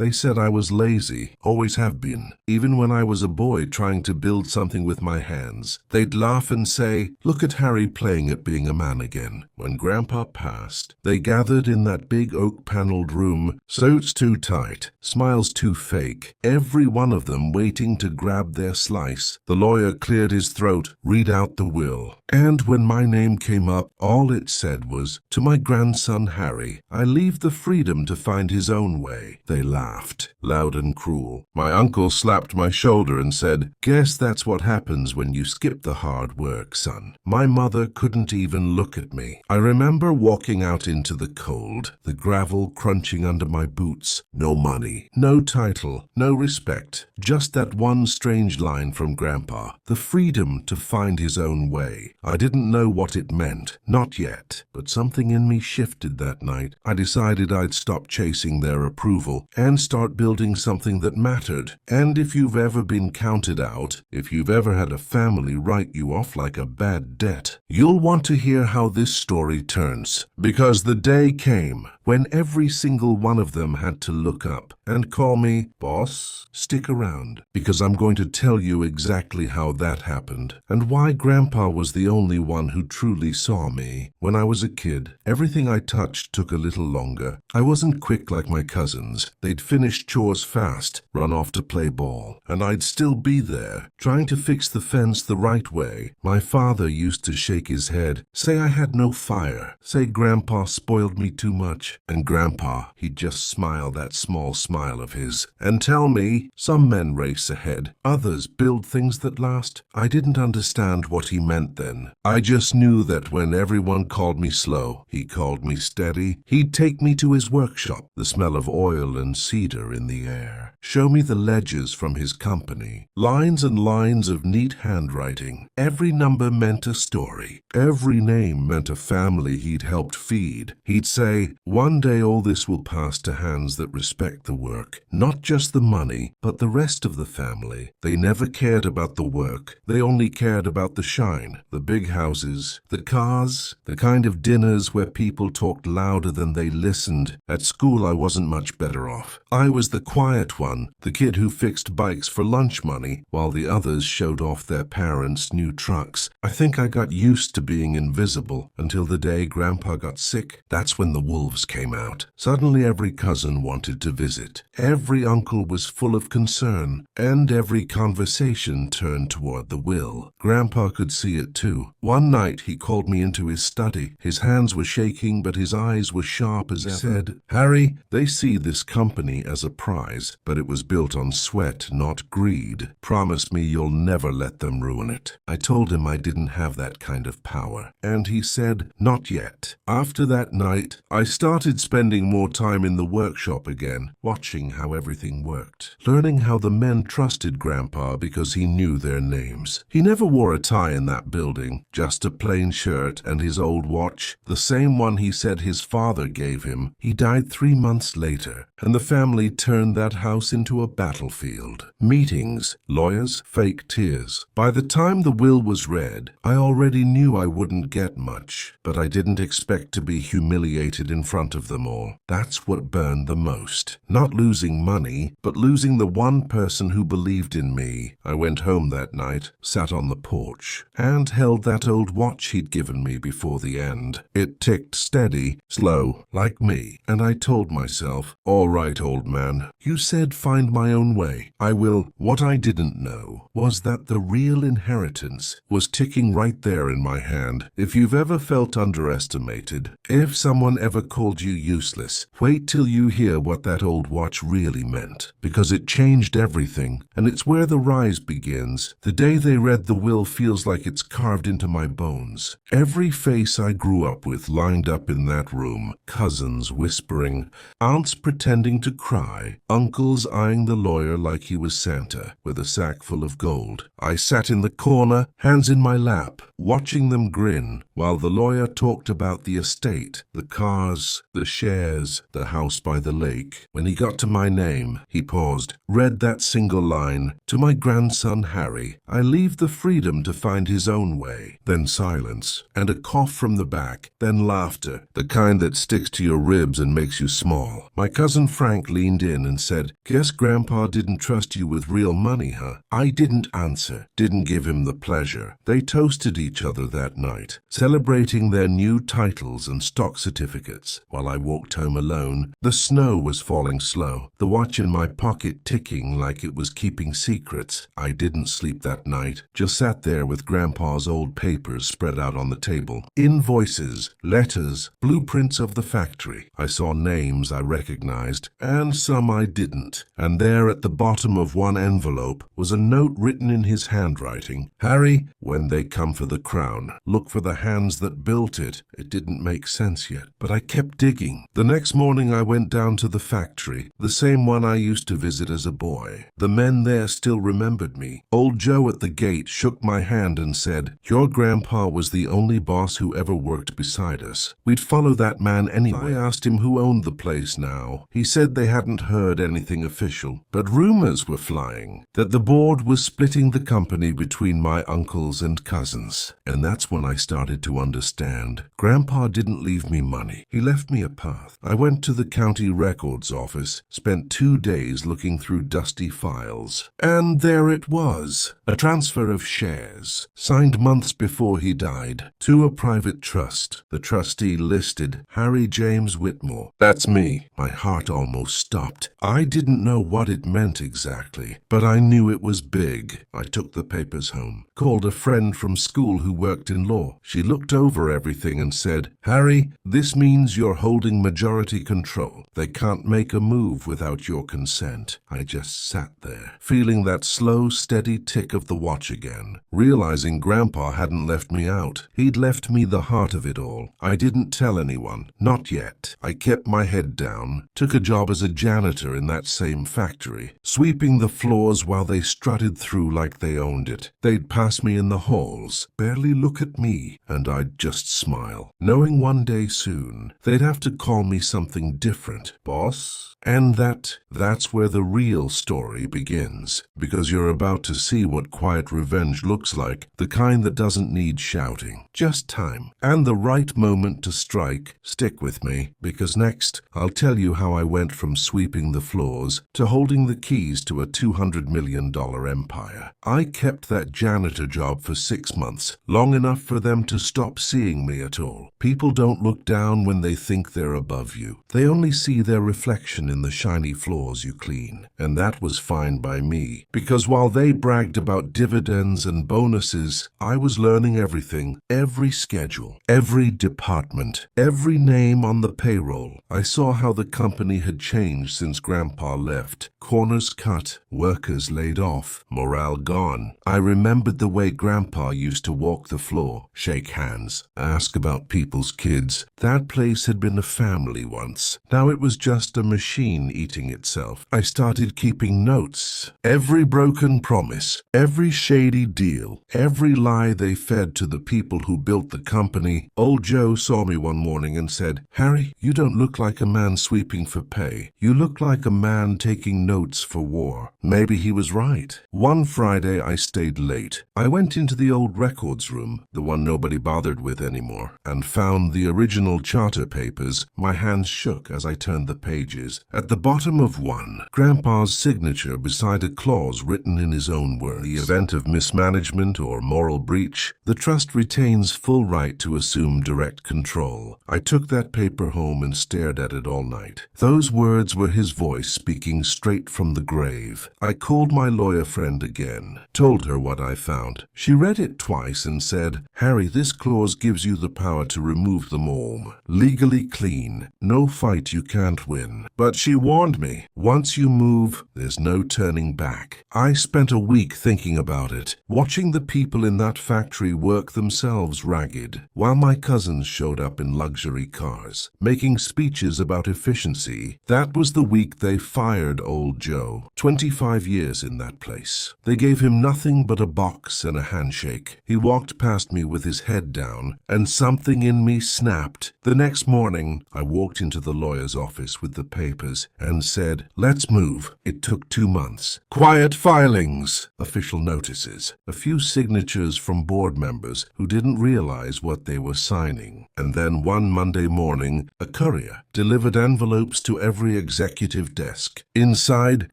They said I was lazy, always have been. Even when I was a boy trying to build something with my hands, they'd laugh and say, "Look at Harry playing at being a man again." When Grandpa passed, they gathered in that big oak-paneled room, suits too tight, smiles too fake, every one of them waiting to grab their slice. The lawyer cleared his throat, read out the will. And when my name came up, all it said was, "To my grandson Harry, I leave the freedom to find his own way." They laughed, loud and cruel. My uncle slapped my shoulder and said, "Guess that's what happens when you skip the hard work, son." My mother couldn't even look at me. I remember walking out into the cold, the gravel crunching under my boots. No money, no title, no respect, just that one strange line from Grandpa, the freedom to find his own way. I didn't know what it meant, not yet, but something in me shifted that night. I decided I'd stop chasing their approval and start building something that mattered. And if you've ever been counted out, if you've ever had a family write you off like a bad debt, you'll want to hear how this story turns. Because the day came when every single one of them had to look up and call me boss. Stick around, because I'm going to tell you exactly how that happened and why Grandpa was the only one who truly saw me. When I was a kid, everything I touched took a little longer. I wasn't quick like my cousins. They'd finish chores fast, run off to play ball, and I'd still be there, trying to fix the fence the right way. My father used to shake his head, say I had no fire, say Grandpa spoiled me too much. And Grandpa, he'd just smile that small smile of his and tell me, some men race ahead, others build things that last. I didn't understand what he meant then. I just knew that when everyone called me slow, he called me steady. He'd take me to his workshop, the smell of oil and cedar in the air, show me the ledgers from his company, lines and lines of neat handwriting. Every number meant a story. Every name meant a family he'd helped feed. He'd say, "One day all this will pass to hands that respect the work, not just the money, but the rest of the family." They never cared about the work. They only cared about the shine, the big houses, the cars, the kind of dinners where people talked louder than they listened. At school, I wasn't much better off. I was the quiet one, the kid who fixed bikes for lunch money, while the others showed off their parents' new trucks. I think I got used to being invisible until the day Grandpa got sick. That's when the wolves came out. Suddenly every cousin wanted to visit. Every uncle was full of concern, and every conversation turned toward the will. Grandpa could see it too. One night he called me into his study. His hands were shaking, but his eyes were sharp as ever. He said, "Harry, they see this company as a prize, but it was built on sweat, not greed. Promise me you'll never let them ruin it." I told him I didn't have that kind of power, and he said, "Not yet." After that night, I started spending more time in the workshop again, watching how everything worked, learning how the men trusted Grandpa because he knew their names. He never wore a tie in that building, just a plain shirt and his old watch, the same one he said his father gave him. He died 3 months later, and the family turned that house into a battlefield. Meetings, lawyers, fake tears. By the time the will was read, I already knew I wouldn't get much, but I didn't expect to be humiliated in front of them all. That's what burned the most. Not losing money, but losing the one person who believed in me. I went home that night, sat on the porch, and held that old watch he'd given me before the end. It ticked steady, slow, like me, and I told myself, "All right, old man, you said find my own way. I will." What I didn't know was that the real inheritance was ticking right there in my hand. If you've ever felt underestimated, if someone ever called you useless, wait till you hear what that old watch really meant, because it changed everything, and it's where the rise begins. The day they read the will feels like it's carved into my bones. Every face I grew up with lined up in that room, cousins whispering, aunts pretending to cry, uncles eyeing the lawyer like he was Santa with a sack full of gold. I sat in the corner, hands in my lap, watching them grin, while the lawyer talked about the estate, the cars, the shares, the house by the lake. When he got to my name, he paused, read that single line, "To my grandson Harry, I leave the freedom to find his own way." Then silence, and a cough from the back, then laughter, the kind that sticks to your ribs and makes you small. My cousin Frank leaned in and said, "Guess Grandpa didn't trust you with real money, huh?" I didn't answer, didn't give him the pleasure. They toasted each other that night, celebrating their new titles and stock certificates. While I walked home alone, the snow was falling slow, the watch in my pocket ticking like it was keeping secrets. I didn't sleep that night, just sat there with Grandpa's old papers spread out on the table. Invoices, letters, blueprints of the factory. I saw names I recognized, and some I didn't. And there at the bottom of one envelope was a note written in his handwriting. "Harry, when they come for the crown, look for the hands that built it." It didn't make sense yet, but I kept digging. The next morning I went down to the factory, the same one I used to visit as a boy. The men there still remembered me. Old Joe at the gate shook my hand and said, "Your grandpa was the only boss who ever worked beside us. We'd follow that man anyway." I asked him who owned the place now. He said they hadn't heard anything official, but rumors were flying that the board was splitting the company between my uncles and cousins. And that's when I started to understand. Grandpa didn't leave me money. He left me a path. I went to the county records office, spent 2 days looking through dusty files. And there it was, a transfer of shares, signed months before he died, to a private trust. The trustee listed Harry James Whitmore. That's me. My heart almost stopped. I didn't know what it meant exactly, but I knew it was big. I took the papers home, called a friend from school who worked in law. She looked over everything and said, "Harry, this means you're holding majority control. They can't make a move without your consent." I just sat there, feeling that slow, steady tick of the watch again, realizing Grandpa hadn't left me out. He'd left me the heart of it all. I didn't tell anyone, not yet. I kept my head down, took a job as a janitor in that same factory, sweeping the floors while they strutted through like they owned it. They'd pass me in the halls, barely look at me, and I'd just smile, knowing one day soon they'd have to call me something different. Boss? And that's where the real story begins, because you're about to see what quiet revenge looks like, the kind that doesn't need shouting, just time, and the right moment to strike. Stick with me, because next I'll tell you how I went from sweeping the floors to holding the keys to a $200 million empire. I kept that janitor job for 6 months, long enough for them to stop seeing me at all. People don't look down when they think they're above you. They only see their reflection in the shiny floors you clean. And that was fine by me, because while they bragged about dividends and bonuses, I was learning everything, every schedule, every department, every name on the payroll. I saw how the company had changed since Grandpa left. Corners cut, workers laid off, morale gone. I remembered the way Grandpa used to walk the floor, shake hands, ask about people's kids. That place had been a family once. Now it was just a machine eating itself. I started keeping notes. Every broken promise, every shady deal, every lie they fed to the people who built the company. Old Joe saw me one morning and said, "Harry, you don't look like a man sweeping for pay. You look like a man taking notes for war." Maybe he was right. One Friday I stayed late. I went into the old records room, the one nobody bothered with anymore, and found the original charter papers. My hands shook as I turned the pages. At the bottom of one, Grandpa's signature beside a clause written in his own words. In the event of mismanagement or moral breach, the trust retains full right to assume direct control. I took that paper home and stared at it all night. Those words were his voice speaking straight from the grave. I called my lawyer friend again, told her what I found. She read it twice and said, "Harry, this clause gives you the power to remove them all. Legally clean. No fight you can't win." But she warned me, once you move, there's no turning back. I spent a week thinking about it, watching the people in that factory work themselves ragged, while my cousins showed up in luxury cars, making speeches about efficiency. That was the week they fired old Joe. 25 years in that place. They gave him nothing but a box and a handshake. He walked past me with his head down, and something in me snapped. The next morning, I walked into the lawyer's office with the papers and said, "Let's move." It took 2 months. Quiet filings, official notices, a few signatures from board members who didn't realize what they were signing. And then one Monday morning, a courier delivered envelopes to every executive desk. Inside,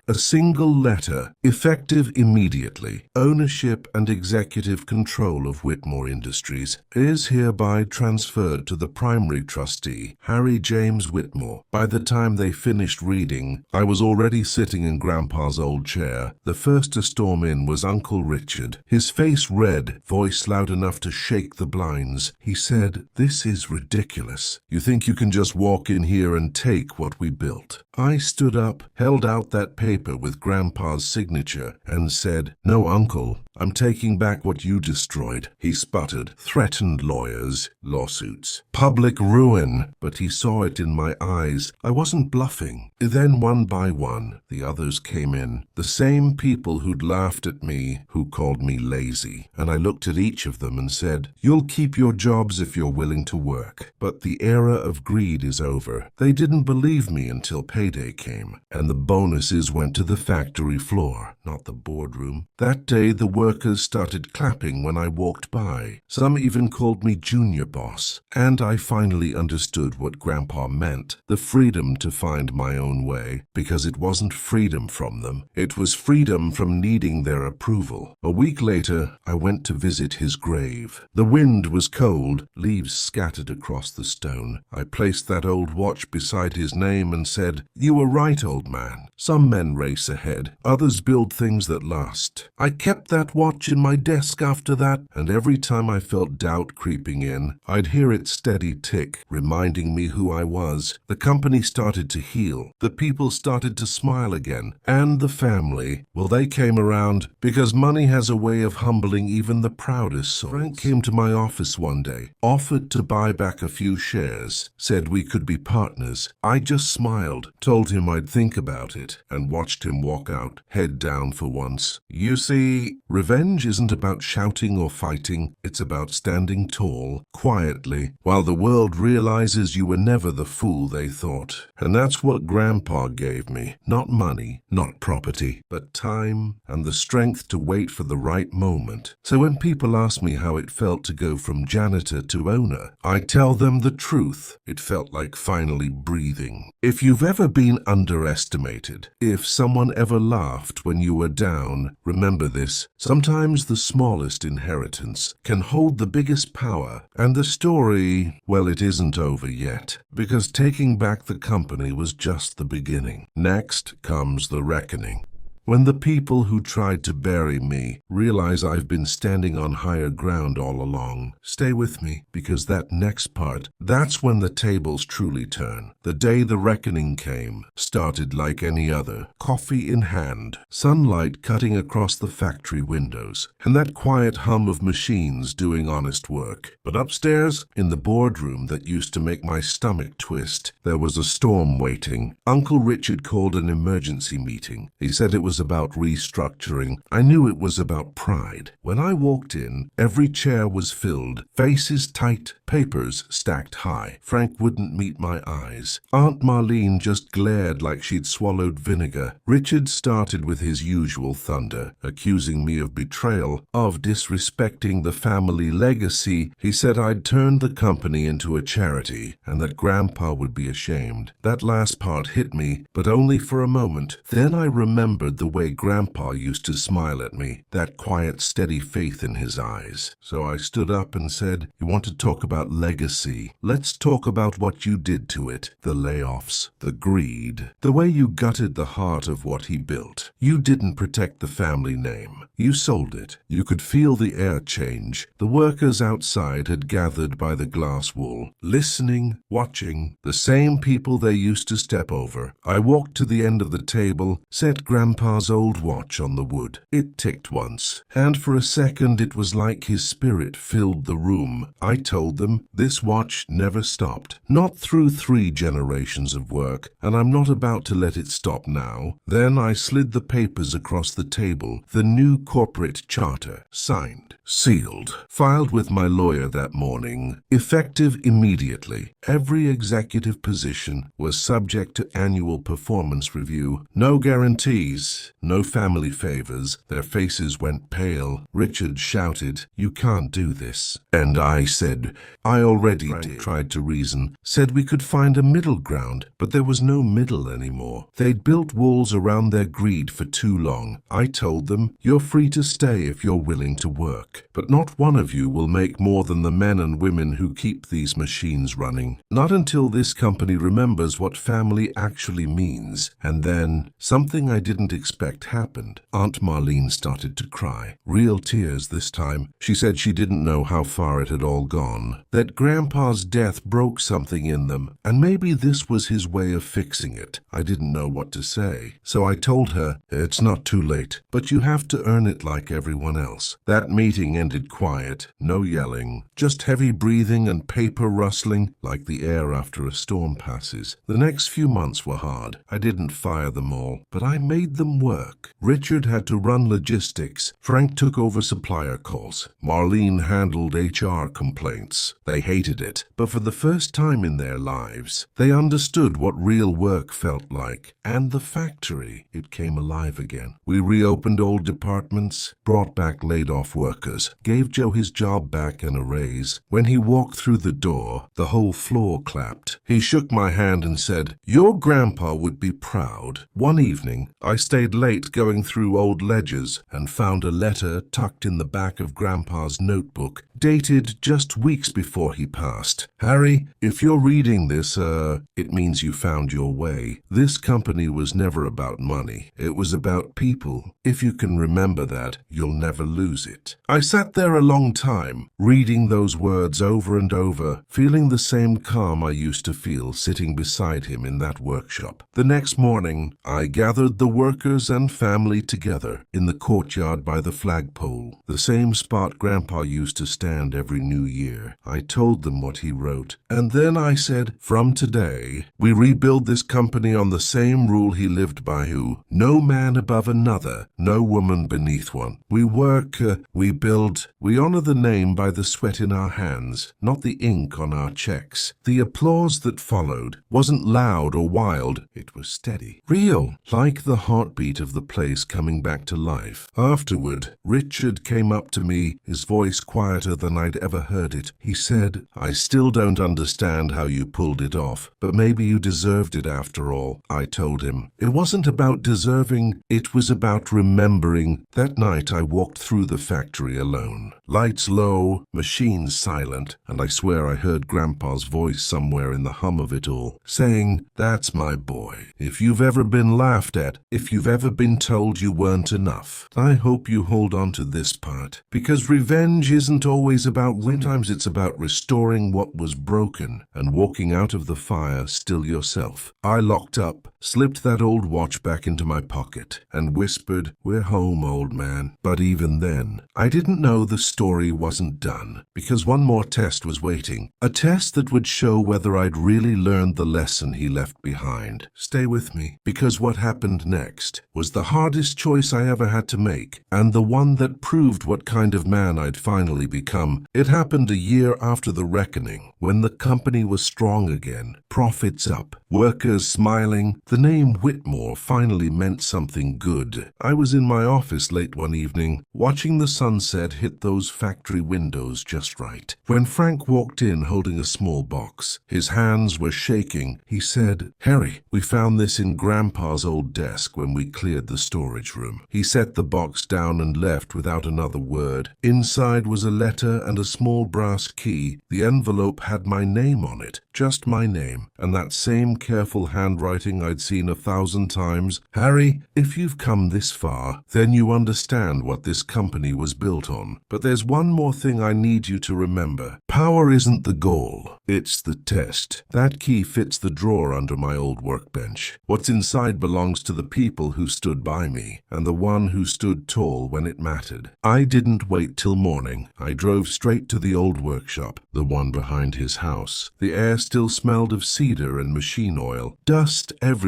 a single letter, effective immediately. Ownership and executive control of Whitmore Industries is hereby transferred to the primary trustee, Harry James Whitmore. By the time they finished reading, I was already sitting in Grandpa's old chair. The first to storm in was Uncle Richard, his face red, voice loud enough to shake the blinds. He said, "This is ridiculous. You think you can just walk in here and take what we built?" I stood up, held out that paper with Grandpa's signature, and said, "No, Uncle, I'm taking back what you destroyed." He sputtered, "Threatened lawyers, lawsuits, public ruin." But he saw it in my eyes. I wasn't bluffing. Then one by one, the others came in. The same people who'd laughed at me, who called me lazy. And I looked at each of them and said, "You'll keep your jobs if you're willing to work. But the era of greed is over." They didn't believe me until payday came, and the bonuses went to the factory floor, not the boardroom. That day, the workers started clapping when I walked by. Some even called me junior boss. And I finally understood what Grandpa meant, the freedom to find my own way, because it wasn't freedom from them. It was freedom from needing their approval. A week later, I went to visit his grave. The wind was cold, leaves scattered across the stone. I placed that old watch beside his name and said, "You were right, old man. Some men race ahead, others build things that last." I kept that watch in my desk after that, and every time I felt doubt creeping in, I'd hear its steady tick, reminding me who I was. The company started to heal. The people started to smile again. And the family, well, they came around, because money has a way of humbling even the proudest souls. Frank came to my office one day, offered to buy back a few shares, said we could be partners. I just smiled, told him I'd think about it, and watched him walk out, head down for once. You see, revenge isn't about shouting or fighting. It's about standing tall, quietly, while the world realizes you were never the fool they thought. And that's what Grandpa gave me. Not money, not property, but time and the strength to wait for the right moment. So when people ask me how it felt to go from janitor to owner, I tell them the truth. It felt like finally breathing. If you've ever been underestimated, if someone ever laughed when you were down, remember this. Sometimes the smallest inheritance can hold the biggest power. And the story, well, it isn't over yet, because taking back the company was just the beginning. Next comes the reckoning. When the people who tried to bury me realize I've been standing on higher ground all along, stay with me, because that next part, that's when the tables truly turn. The day the reckoning came started like any other, coffee in hand, sunlight cutting across the factory windows, and that quiet hum of machines doing honest work. But upstairs, in the boardroom that used to make my stomach twist, there was a storm waiting. Uncle Richard called an emergency meeting. He said it was about restructuring. I knew it was about pride. When I walked in, every chair was filled, faces tight, papers stacked high. Frank wouldn't meet my eyes. Aunt Marlene just glared like she'd swallowed vinegar. Richard started with his usual thunder, accusing me of betrayal, of disrespecting the family legacy. He said I'd turned the company into a charity, and that Grandpa would be ashamed. That last part hit me, but only for a moment. Then I remembered the the way Grandpa used to smile at me, that quiet, steady faith in his eyes. So I stood up and said, "You want to talk about legacy? Let's talk about what you did to it. The layoffs, the greed, the way you gutted the heart of what he built. You didn't protect the family name. You sold it. You could feel the air change. The workers outside had gathered by the glass wall, listening, watching, the same people they used to step over. I walked to the end of the table, set Grandpa's old watch on the wood. It ticked once, and for a second it was like his spirit filled the room. I told them this watch never stopped. Not through 3 generations of work, and I'm not about to let it stop now. Then I slid the papers across the table, the new corporate charter, signed, sealed, filed with my lawyer that morning, effective immediately. Every executive position was subject to annual performance review. No guarantees, no family favors. Their faces went pale. Richard shouted, "You can't do this." And I said, "I already did." Tried to reason, said we could find a middle ground, but there was no middle anymore. They'd built walls around their greed for too long. I told them, "You're free to stay if you're willing to work, but not one of you will make more than the men and women who keep these machines running. Not until this company remembers what family actually means." And then, something I didn't expect happened. Aunt Marlene started to cry. Real tears this time. She said she didn't know how far it had all gone, that Grandpa's death broke something in them, and maybe this was his way of fixing it. I didn't know what to say, so I told her, "It's not too late, but you have to earn it like everyone else." That meeting ended quiet, no yelling, just heavy breathing and paper rustling like the air after a storm passes. The next few months were hard. I didn't fire them all, but I made them work. Richard had to run logistics. Frank took over supplier calls. Marlene handled HR complaints. They hated it, but for the first time in their lives, they understood what real work felt like. And the factory, it came alive again. We reopened old departments, brought back laid-off workers, gave Joe his job back and a raise. When he walked through the door, the whole floor clapped. He shook my hand and said, "Your grandpa would be proud." One evening, I stayed late going through old ledgers and found a letter tucked in the back of Grandpa's notebook, dated just weeks before he passed. "Harry, if you're reading this, it means you found your way. This company was never about money. It was about people. If you can remember that, you'll never lose it." I sat there a long time, reading those words over and over, feeling the same calm I used to feel sitting beside him in that workshop. The next morning, I gathered the workers and family together in the courtyard by the flagpole, the same spot Grandpa used to stand every New Year. I told them what he wrote, and then I said, "From today, we rebuild this company on the same rule he lived by, who, no man above another, no woman beneath one. We work, we build, we honor the name by the sweat in our hands, not the ink on our checks." The applause that followed wasn't loud or wild, it was steady, real, like the heartbeat of the place coming back to life. Afterward, Richard came up to me, his voice quieter than I'd ever heard it. He said, "I still don't understand how you pulled it off, but maybe you deserved it after all." I told him, "It wasn't about deserving, it was about remembering." That night I walked through the factory alone. Lights low, machines silent, and I swear I heard Grandpa's voice somewhere in the hum of it all, saying, "That's my boy. If you've ever been laughed at, if you've ever been told you weren't enough, I hope you hold on to this part. Because revenge isn't always about winning. Sometimes it's about restoring what was broken and walking out of the fire still yourself." I locked up, slipped that old watch back into my pocket, and whispered, "We're home, old man." But even then, I didn't know the story wasn't done, because one more test was waiting. A test that would show whether I'd really learned the lesson he left behind. Stay with me, because what happened next was the hardest choice I ever had to make, and the one that proved what kind of man I'd finally become. It happened a year after the reckoning, when the company was strong again, profits up, workers smiling, The name Whitmore finally meant something good. I was in my office late one evening, watching the sunset hit those factory windows just right, when Frank walked in holding a small box. His hands were shaking. He said, "Harry, we found this in Grandpa's old desk when we cleared the storage room." He set the box down and left without another word. Inside was a letter and a small brass key. The envelope had my name on it, just my name, and that same careful handwriting I'd seen 1,000 times. "Harry, if you've come this far, then you understand what this company was built on. But there's one more thing I need you to remember. Power isn't the goal, it's the test." That key fits the drawer under my old workbench. What's inside belongs to the people who stood by me, and the one who stood tall when it mattered. I didn't wait till morning. I drove straight to the old workshop, the one behind his house. The air still smelled of cedar and machine oil, dust everywhere,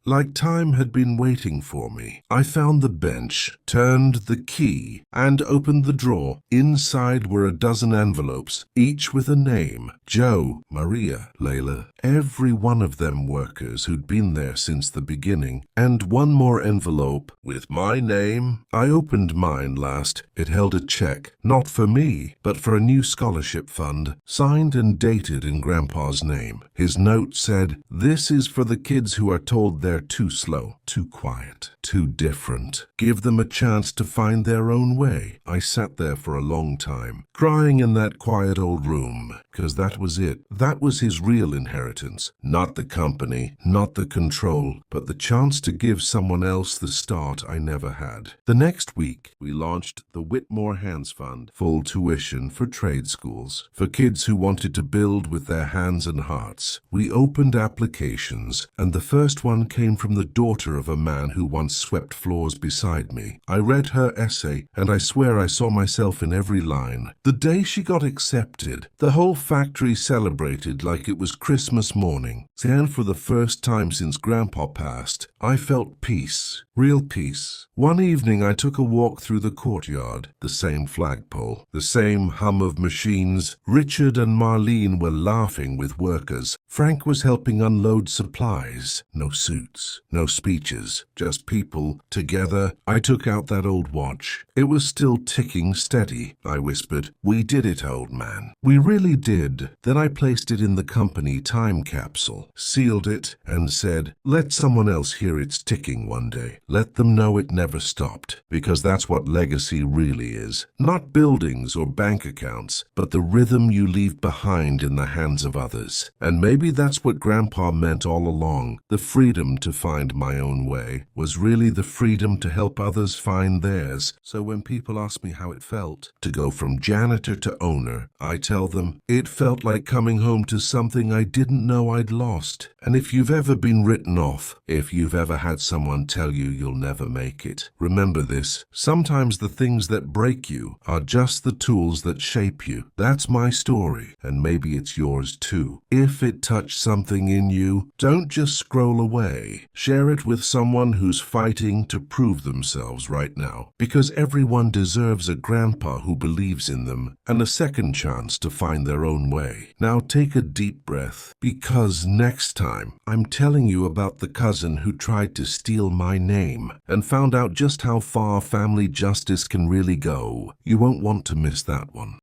like time had been waiting for me. I found the bench, turned the key, and opened the drawer. Inside were a dozen envelopes, each with a name: Joe, Maria, Layla, every one of them workers who'd been there since the beginning, and one more envelope with my name. I opened mine last. It held a check, not for me, but for a new scholarship fund, signed and dated in Grandpa's name. His note said, "This is for the kids who are told they're too slow, too quiet, too different. Give them a chance to find their own way." I sat there for a long time, crying in that quiet old room, because that was it. That was his real inheritance. Not the company, not the control, but the chance to give someone else the start I never had. The next week, we launched the Whitmore Hands Fund, full tuition for trade schools, for kids who wanted to build with their hands and hearts. We opened applications, and the first one came from the daughter of a man who once swept floors beside me. I read her essay, and I swear I saw myself in every line. The day she got accepted, the whole factory celebrated like it was Christmas morning. And for the first time since Grandpa passed, I felt peace, real peace. One evening I took a walk through the courtyard, the same flagpole, the same hum of machines. Richard and Marlene were laughing with workers. Frank was helping unload supplies. No suits, no speeches, just people together. I took out that old watch. It was still ticking steady. I whispered, "We did it, old man. We really did." Then I placed it in the company time capsule, sealed it, and said, "Let someone else hear its ticking one day. Let them know it never stopped." Because that's what legacy really is. Not buildings or bank accounts, but the rhythm you leave behind in the hands of others. And maybe that's what Grandpa meant all along. The freedom to find my own way was really the freedom to help others find theirs. So when people ask me how it felt to go from janitor to owner, I tell them it felt like coming home to something I didn't know I'd lost. And if you've ever been written off, if you've ever had someone tell you you'll never make it, remember this: sometimes the things that break you are just the tools that shape you. That's my story, and maybe it's yours too. If it touched something in you, don't just scroll away. Share it with someone who's fighting to prove themselves right now, because everyone deserves a grandpa who believes in them and a second chance to find their own way. Now take a deep breath, because next time I'm telling you about the cousin who tried to steal my name and found out just how far family justice can really go. You won't want to miss that one.